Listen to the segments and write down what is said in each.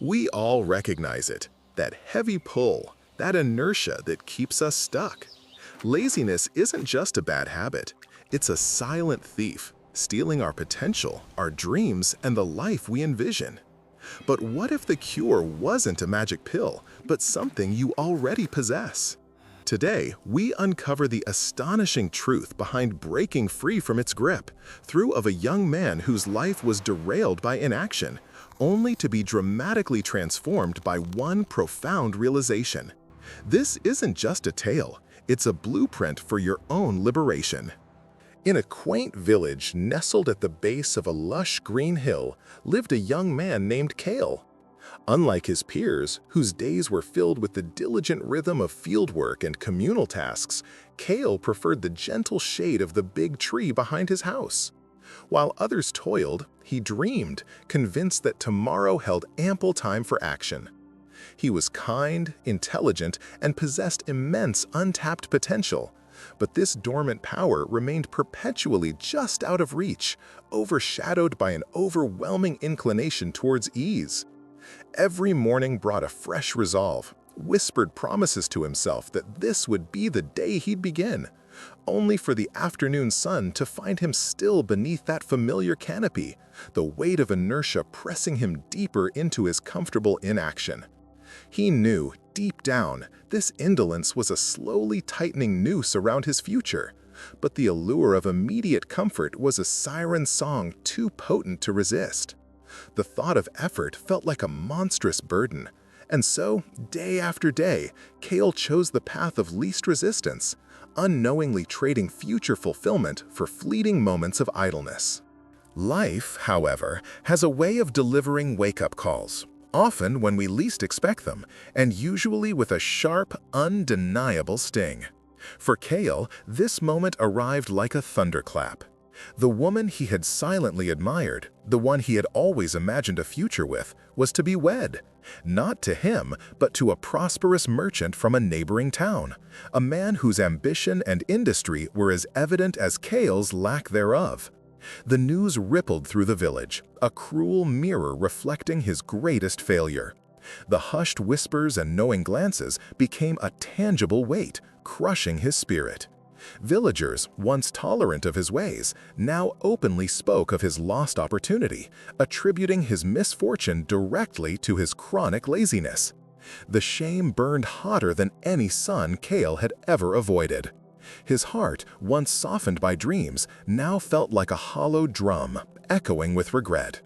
We all recognize it, that heavy pull, that inertia that keeps us stuck. Laziness isn't just a bad habit, it's a silent thief, stealing our potential, our dreams, and the life we envision. But what if the cure wasn't a magic pill, but something you already possess? Today, we uncover the astonishing truth behind breaking free from its grip, through of a young man whose life was derailed by inaction, only to be dramatically transformed by one profound realization. This isn't just a tale, it's a blueprint for your own liberation. In a quaint village nestled at the base of a lush green hill lived a young man named Kale. Unlike his peers, whose days were filled with the diligent rhythm of fieldwork and communal tasks, Kale preferred the gentle shade of the big tree behind his house. While others toiled, he dreamed, convinced that tomorrow held ample time for action. He was kind, intelligent, and possessed immense untapped potential. But this dormant power remained perpetually just out of reach, overshadowed by an overwhelming inclination towards ease. Every morning brought a fresh resolve, whispered promises to himself that this would be the day he'd begin, only for the afternoon sun to find him still beneath that familiar canopy, the weight of inertia pressing him deeper into his comfortable inaction. He knew, deep down, this indolence was a slowly tightening noose around his future, but the allure of immediate comfort was a siren song too potent to resist. The thought of effort felt like a monstrous burden, and so, day after day, Kale chose the path of least resistance, unknowingly trading future fulfillment for fleeting moments of idleness. Life, however, has a way of delivering wake-up calls, often when we least expect them, and usually with a sharp, undeniable sting. For Kale, this moment arrived like a thunderclap. The woman he had silently admired, the one he had always imagined a future with, was to be wed, not to him, but to a prosperous merchant from a neighboring town, a man whose ambition and industry were as evident as Kale's lack thereof. The news rippled through the village, a cruel mirror reflecting his greatest failure. The hushed whispers and knowing glances became a tangible weight, crushing his spirit. Villagers, once tolerant of his ways, now openly spoke of his lost opportunity, attributing his misfortune directly to his chronic laziness. The shame burned hotter than any sun Kale had ever avoided. His heart, once softened by dreams, now felt like a hollow drum, echoing with regret.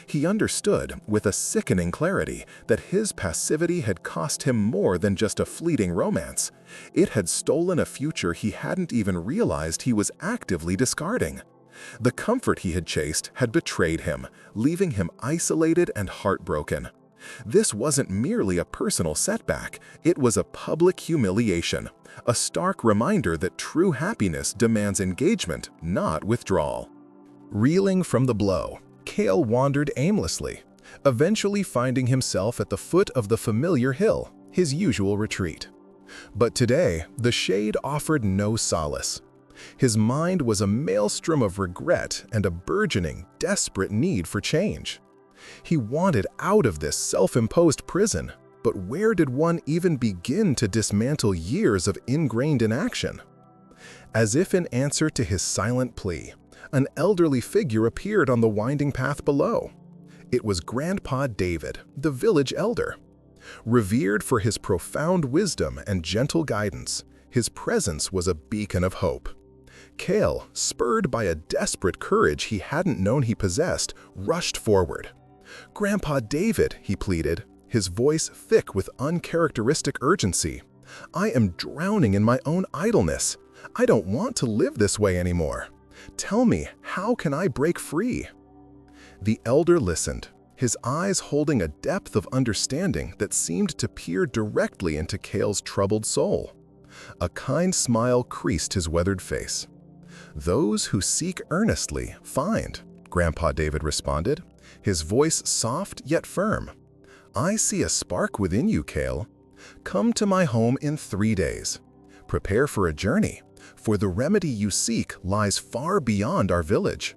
He understood, with a sickening clarity, that his passivity had cost him more than just a fleeting romance. It had stolen a future he hadn't even realized he was actively discarding. The comfort he had chased had betrayed him, leaving him isolated and heartbroken. This wasn't merely a personal setback, it was a public humiliation, a stark reminder that true happiness demands engagement, not withdrawal. Reeling from the blow, Kale wandered aimlessly, eventually finding himself at the foot of the familiar hill, his usual retreat. But today, the shade offered no solace. His mind was a maelstrom of regret and a burgeoning, desperate need for change. He wanted out of this self-imposed prison, but where did one even begin to dismantle years of ingrained inaction? As if in answer to his silent plea, an elderly figure appeared on the winding path below. It was Grandpa David, the village elder. Revered for his profound wisdom and gentle guidance, his presence was a beacon of hope. Kale, spurred by a desperate courage he hadn't known he possessed, rushed forward. "Grandpa David," he pleaded, his voice thick with uncharacteristic urgency, "I am drowning in my own idleness. I don't want to live this way anymore. Tell me, how can I break free?" The elder listened, his eyes holding a depth of understanding that seemed to peer directly into Kale's troubled soul. A kind smile creased his weathered face. "Those who seek earnestly find," Grandpa David responded, his voice soft yet firm. "I see a spark within you, Kale. Come to my home in 3 days. Prepare for a journey, for the remedy you seek lies far beyond our village.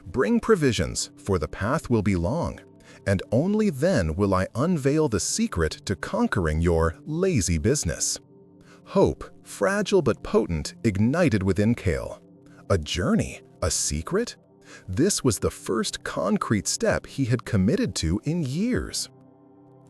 Bring provisions, for the path will be long, and only then will I unveil the secret to conquering your lazy business." Hope, fragile but potent, ignited within Kale. A journey? A secret? This was the first concrete step he had committed to in years.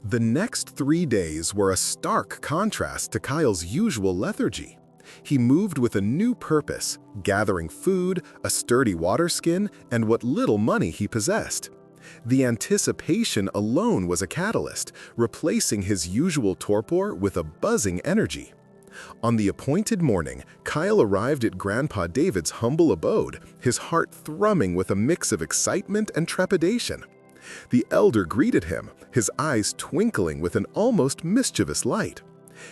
The next 3 days were a stark contrast to Kyle's usual lethargy. He moved with a new purpose, gathering food, a sturdy water skin, and what little money he possessed. The anticipation alone was a catalyst, replacing his usual torpor with a buzzing energy. On the appointed morning, Kyle arrived at Grandpa David's humble abode, his heart thrumming with a mix of excitement and trepidation. The elder greeted him, his eyes twinkling with an almost mischievous light.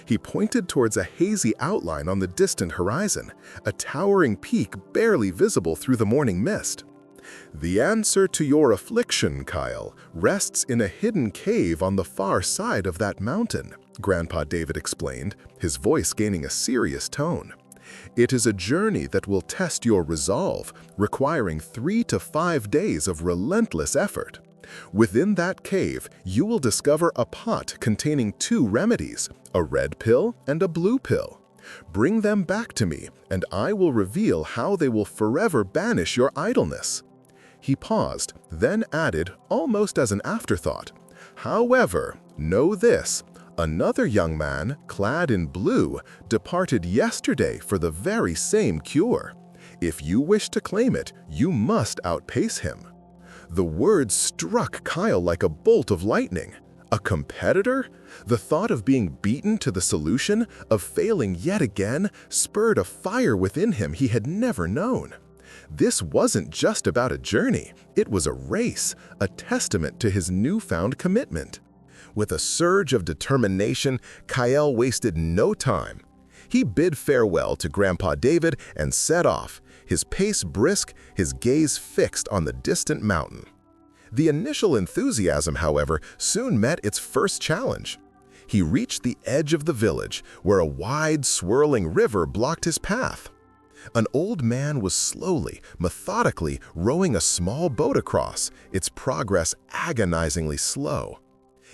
He pointed towards a hazy outline on the distant horizon, a towering peak barely visible through the morning mist. "The answer to your affliction, Kyle, rests in a hidden cave on the far side of that mountain," Grandpa David explained, his voice gaining a serious tone. "It is a journey that will test your resolve, requiring 3 to 5 days of relentless effort. Within that cave, you will discover a pot containing 2 remedies, a red pill and a blue pill. Bring them back to me, and I will reveal how they will forever banish your idleness." He paused, then added, almost as an afterthought, "However, know this, another young man, clad in blue, departed yesterday for the very same cure. If you wish to claim it, you must outpace him." The words struck Kyle like a bolt of lightning. A competitor? The thought of being beaten to the solution, of failing yet again, spurred a fire within him he had never known. This wasn't just about a journey, it was a race, a testament to his newfound commitment. With a surge of determination, Kyle wasted no time. He bid farewell to Grandpa David and set off, his pace brisk, his gaze fixed on the distant mountain. The initial enthusiasm, however, soon met its first challenge. He reached the edge of the village, where a wide, swirling river blocked his path. An old man was slowly, methodically rowing a small boat across, its progress agonizingly slow.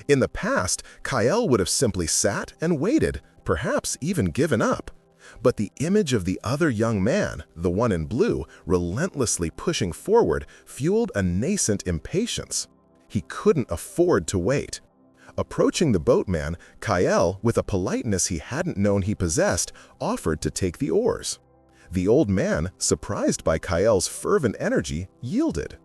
In the past, Kyle would have simply sat and waited, perhaps even given up. But the image of the other young man, the one in blue, relentlessly pushing forward, fueled a nascent impatience. He couldn't afford to wait. Approaching the boatman, Kyle, with a politeness he hadn't known he possessed, offered to take the oars. The old man, surprised by Kyle's fervent energy, yielded.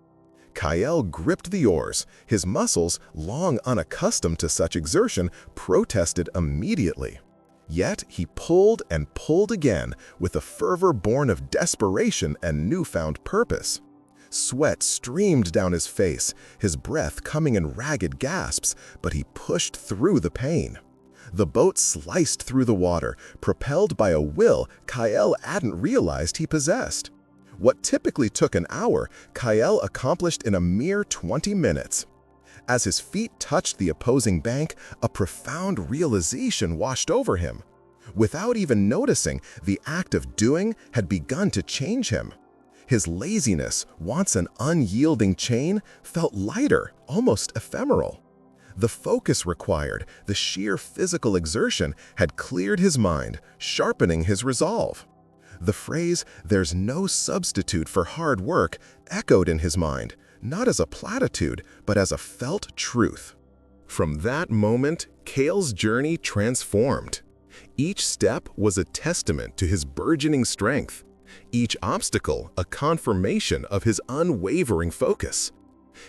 Kyle gripped the oars. His muscles, long unaccustomed to such exertion, protested immediately. Yet he pulled and pulled again, with a fervor born of desperation and newfound purpose. Sweat streamed down his face, his breath coming in ragged gasps, but he pushed through the pain. The boat sliced through the water, propelled by a will Kyle hadn't realized he possessed. What typically took an hour, Kyle accomplished in a mere 20 minutes. As his feet touched the opposing bank, a profound realization washed over him. Without even noticing, the act of doing had begun to change him. His laziness, once an unyielding chain, felt lighter, almost ephemeral. The focus required, the sheer physical exertion, had cleared his mind, sharpening his resolve. The phrase, "there's no substitute for hard work," echoed in his mind, not as a platitude, but as a felt truth. From that moment, Kale's journey transformed. Each step was a testament to his burgeoning strength. Each obstacle a confirmation of his unwavering focus.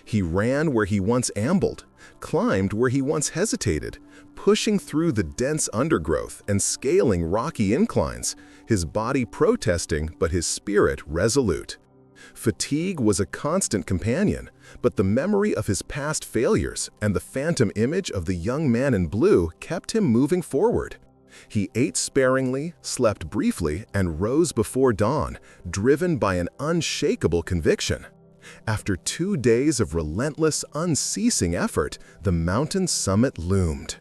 He ran where he once ambled, climbed where he once hesitated, pushing through the dense undergrowth and scaling rocky inclines, his body protesting but his spirit resolute. Fatigue was a constant companion, but the memory of his past failures and the phantom image of the young man in blue kept him moving forward. He ate sparingly, slept briefly, and rose before dawn, driven by an unshakable conviction. After 2 days of relentless, unceasing effort, the mountain summit loomed.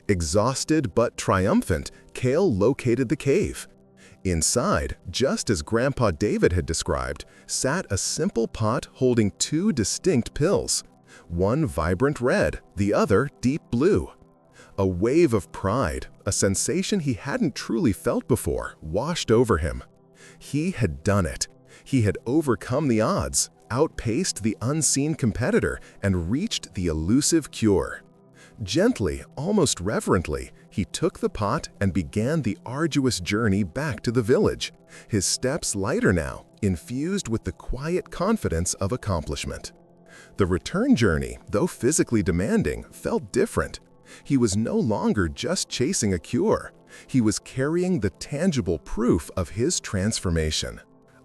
Exhausted but triumphant, Kale located the cave. Inside, just as Grandpa David had described, sat a simple pot holding 2 distinct pills. One vibrant red, the other deep blue. A wave of pride, a sensation he hadn't truly felt before, washed over him. He had done it. He had overcome the odds, outpaced the unseen competitor, and reached the elusive cure. Gently, almost reverently, he took the pot and began the arduous journey back to the village, his steps lighter now, infused with the quiet confidence of accomplishment. The return journey, though physically demanding, felt different. He was no longer just chasing a cure. He was carrying the tangible proof of his transformation.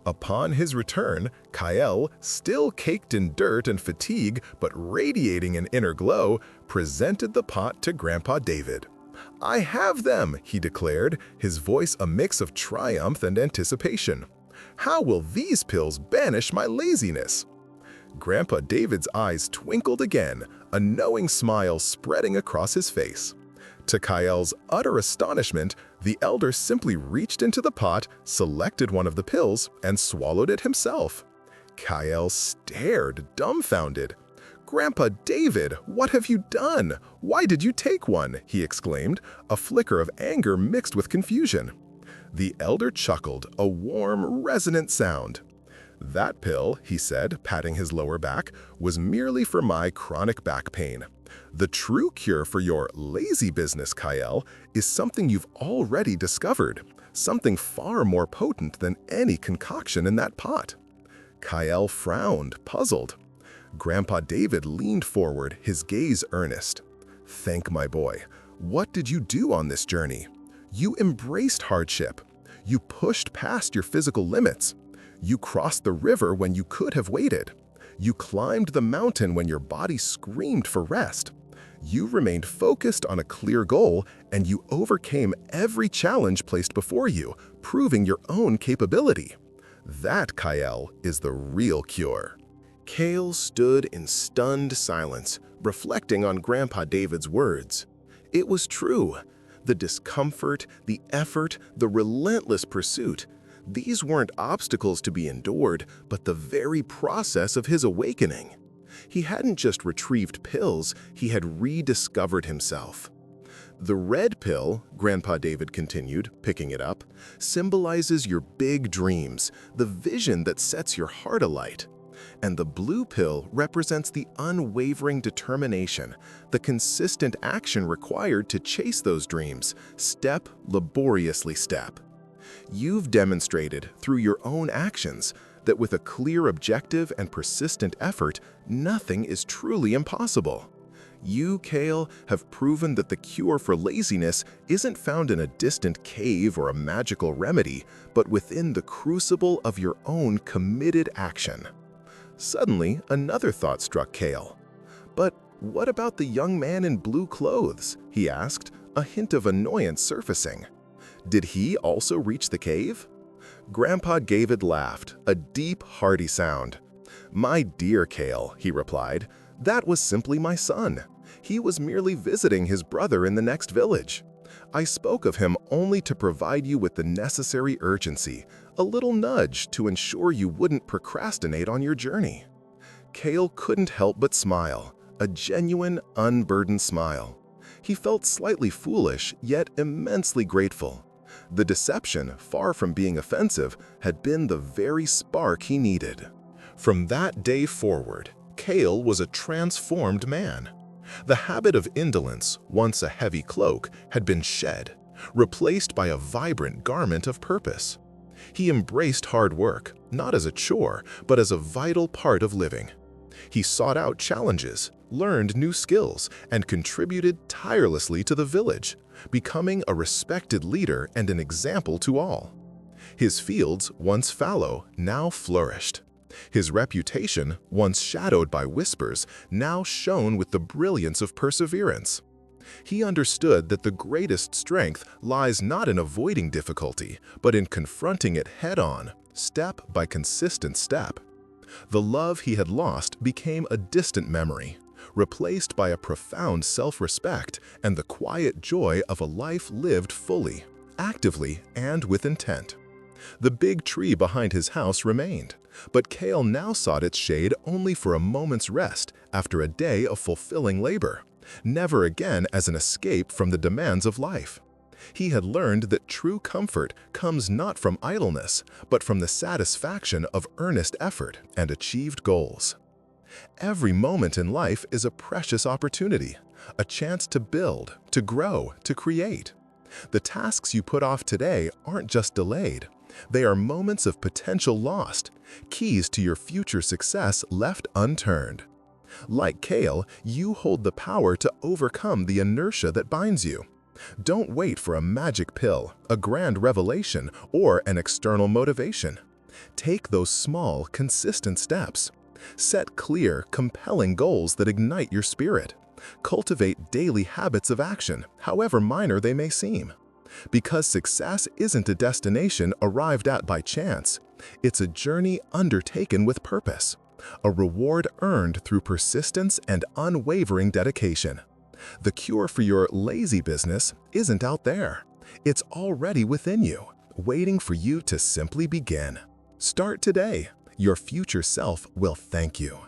Upon his return, Kale, still caked in dirt and fatigue but radiating an inner glow, presented the pot to Grandpa David. "I have them," he declared, his voice a mix of triumph and anticipation. "How will these pills banish my laziness?" Grandpa David's eyes twinkled again, a knowing smile spreading across his face. To Kale's utter astonishment, the elder simply reached into the pot, selected one of the pills, and swallowed it himself. Kale stared, dumbfounded. "Grandpa David, what have you done? Why did you take one?" he exclaimed, a flicker of anger mixed with confusion. The elder chuckled, a warm, resonant sound. "That pill," he said, patting his lower back, "was merely for my chronic back pain. The true cure for your lazy business, Kale, is something you've already discovered, something far more potent than any concoction in that pot." Kale frowned, puzzled. Grandpa David leaned forward, his gaze earnest. "Think, my boy. What did you do on this journey? You embraced hardship. You pushed past your physical limits. You crossed the river when you could have waited. You climbed the mountain when your body screamed for rest. You remained focused on a clear goal, and you overcame every challenge placed before you, proving your own capability. That, Kale, is the real cure." Kale stood in stunned silence, reflecting on Grandpa David's words. It was true. The discomfort, the effort, the relentless pursuit, these weren't obstacles to be endured, but the very process of his awakening. He hadn't just retrieved pills, he had rediscovered himself. "The red pill," Grandpa David continued, picking it up, "symbolizes your big dreams, the vision that sets your heart alight. And the blue pill represents the unwavering determination, the consistent action required to chase those dreams, step laboriously step. You've demonstrated through your own actions that with a clear objective and persistent effort, nothing is truly impossible. You, Kale, have proven that the cure for laziness isn't found in a distant cave or a magical remedy, but within the crucible of your own committed action." Suddenly, another thought struck Kale. "But what about the young man in blue clothes?" he asked, a hint of annoyance surfacing. "Did he also reach the cave?" Grandpa David laughed, a deep, hearty sound. "My dear Kale," he replied, "that was simply my son. He was merely visiting his brother in the next village. I spoke of him only to provide you with the necessary urgency, a little nudge to ensure you wouldn't procrastinate on your journey." Kale couldn't help but smile, a genuine, unburdened smile. He felt slightly foolish, yet immensely grateful. The deception, far from being offensive, had been the very spark he needed. From that day forward, Kale was a transformed man. The habit of indolence, once a heavy cloak, had been shed, replaced by a vibrant garment of purpose. He embraced hard work, not as a chore, but as a vital part of living. He sought out challenges, learned new skills, and contributed tirelessly to the village, becoming a respected leader and an example to all. His fields, once fallow, now flourished. His reputation, once shadowed by whispers, now shone with the brilliance of perseverance. He understood that the greatest strength lies not in avoiding difficulty, but in confronting it head-on, step by consistent step. The love he had lost became a distant memory, replaced by a profound self-respect and the quiet joy of a life lived fully, actively, and with intent. The big tree behind his house remained, but Kale now sought its shade only for a moment's rest after a day of fulfilling labor, never again as an escape from the demands of life. He had learned that true comfort comes not from idleness, but from the satisfaction of earnest effort and achieved goals. Every moment in life is a precious opportunity, a chance to build, to grow, to create. The tasks you put off today aren't just delayed. They are moments of potential lost, keys to your future success left unturned. Like Kale, you hold the power to overcome the inertia that binds you. Don't wait for a magic pill, a grand revelation, or an external motivation. Take those small, consistent steps. Set clear, compelling goals that ignite your spirit. Cultivate daily habits of action, however minor they may seem. Because success isn't a destination arrived at by chance. It's a journey undertaken with purpose, a reward earned through persistence and unwavering dedication. The cure for your lazy business isn't out there. It's already within you, waiting for you to simply begin. Start today. Your future self will thank you.